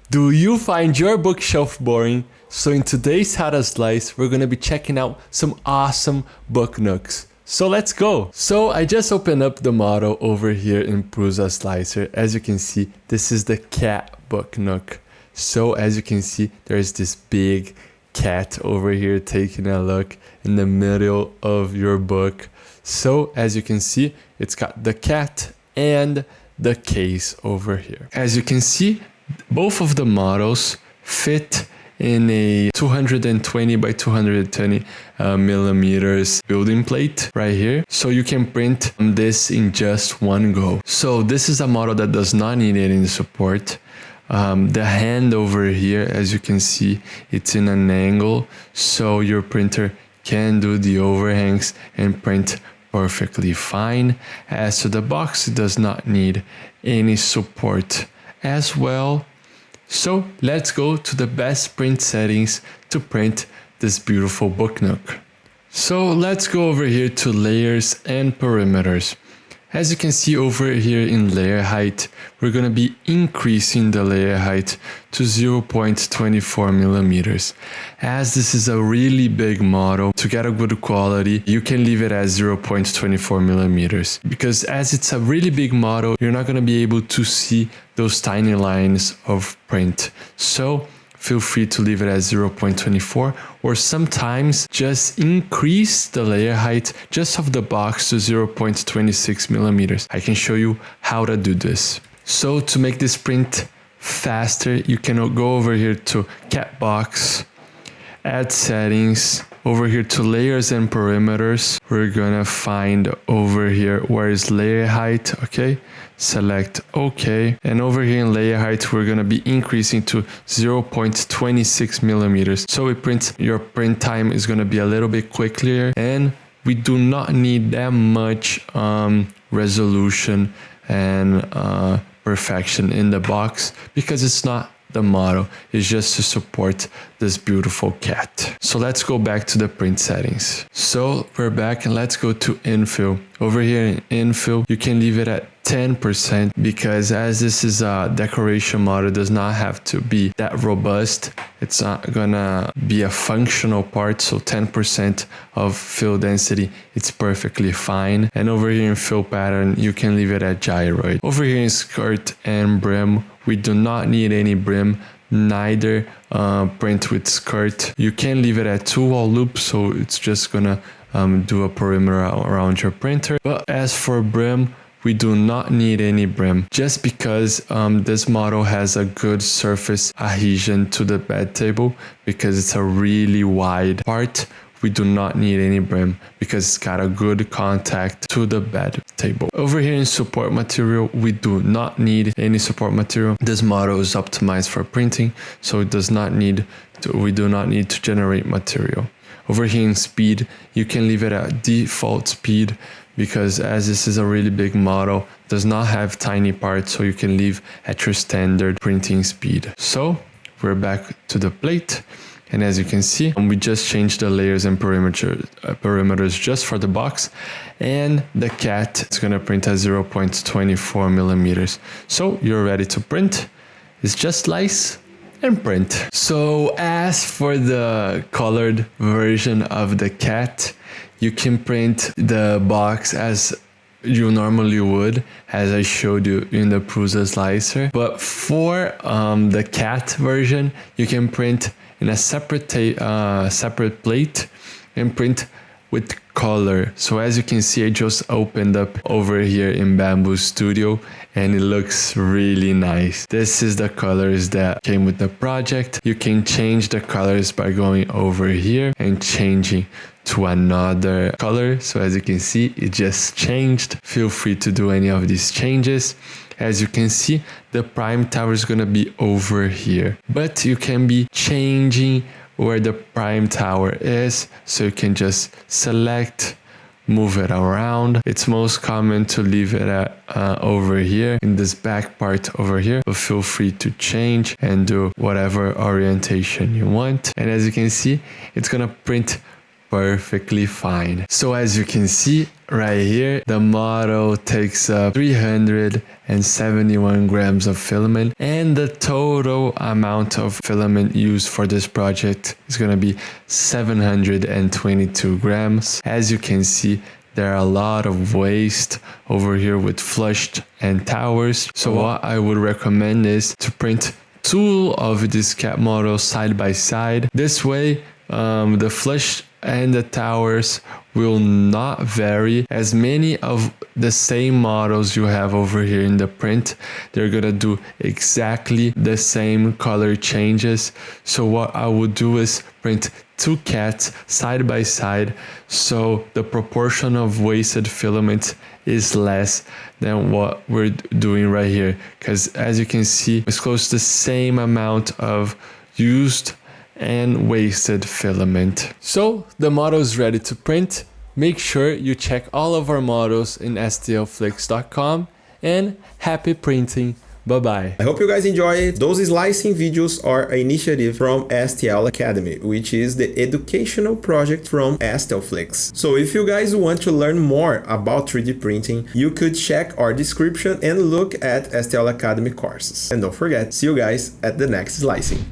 Do you find your bookshelf boring? So in today's How to Slice, we're gonna be checking out some awesome book nooks. So let's go. So I just opened up the model over here in Prusa Slicer. As you can see, this is the cat book nook. So as you can see, there's this big cat over here taking a look in the middle of your book. So as you can see, it's got the cat and the case over here. As you can see, both of the models fit in a 220 by 220 millimeters building plate right here. So you can print this in just one go. So this is a model that does not need any support. The hand over here, as you can see, it's in an angle. So your printer can do the overhangs and print perfectly fine. As to the box, it does not need any support as well. So let's go to the best print settings to print this beautiful book nook. So let's go over here to layers and perimeters. As you can see over here in layer height, we're going to be increasing the layer height to 0.24 millimeters. As this is a really big model, to get a good quality, you can leave it at 0.24 millimeters. Because as it's a really big model, you're not going to be able to see those tiny lines of print. So feel free to leave it at 0.24, or sometimes just increase the layer height just of the box to 0.26 millimeters. I can show you how to do this. So to make this print faster, you can go over here to cat box, add settings, over here to layers and perimeters. We're gonna find over here where is layer height, okay? Select OK. And over here in layer height, we're gonna be increasing to 0.26 millimeters. So your print time is gonna be a little bit quicker, and we do not need that much resolution and perfection in the box because it's not the model, is just to support this beautiful cat. So let's go back to the print settings. So we're back and let's go to infill. Over here in infill, you can leave it at 10% because as this is a decoration model, it does not have to be that robust. It's not gonna be a functional part, so 10% of fill density, it's perfectly fine. And over here in fill pattern, you can leave it at gyroid. Over here in skirt and brim, we do not need any brim, neither print with skirt. You can leave it at 2 wall loop, so it's just gonna do a perimeter around your printer. But as for brim, we do not need any brim just because this model has a good surface adhesion to the bed table because it's a really wide part. We do not need any brim because it's got a good contact to the bed table. Over here in support material, we do not need any support material. This model is optimized for printing, so it does not need we do not need to generate material. Over here in speed, you can leave it at default speed because as this is a really big model, does not have tiny parts, so you can leave at your standard printing speed. So we're back to the plate. And as you can see, we just changed the layers and perimeters just for the box. And the cat is going to print at 0.24 millimeters. So you're ready to print. It's just slice and print. So as for the colored version of the cat, you can print the box as you normally would, as I showed you in the Prusa slicer. But for the cat version, you can print in a separate plate and print with color. So as you can see, I just opened up over here in Bamboo Studio and it looks really nice. This is the colors that came with the project. You can change the colors by going over here and changing to another color. So as you can see, it just changed. Feel free to do any of these changes. As you can see, the prime tower is going to be over here, but you can be changing where the prime tower is. So you can just select, move it around. It's most common to leave it at over here in this back part over here, but feel free to change and do whatever orientation you want. And as you can see, it's going to print perfectly fine. So as you can see right here, the model takes up 371 grams of filament, and the total amount of filament used for this project is going to be 722 grams. As you can see, there are a lot of waste over here with flushed and towers. So what I would recommend is to print two of these cap models side by side. This way, the flush and the towers will not vary. As many of the same models you have over here in the print, they're gonna do exactly the same color changes. So what I would do is print two cats side by side, so the proportion of wasted filament is less than what we're doing right here, because as you can see, it's close to the same amount of used and wasted filament. So the model is ready to print. Make sure you check all of our models in stlflix.com, and happy printing. Bye-bye. I hope you guys enjoy it. Those slicing videos are an initiative from STL Academy, which is the educational project from STLflix. So if you guys want to learn more about 3D printing, you could check our description and look at STL Academy courses. And don't forget, see you guys at the next slicing.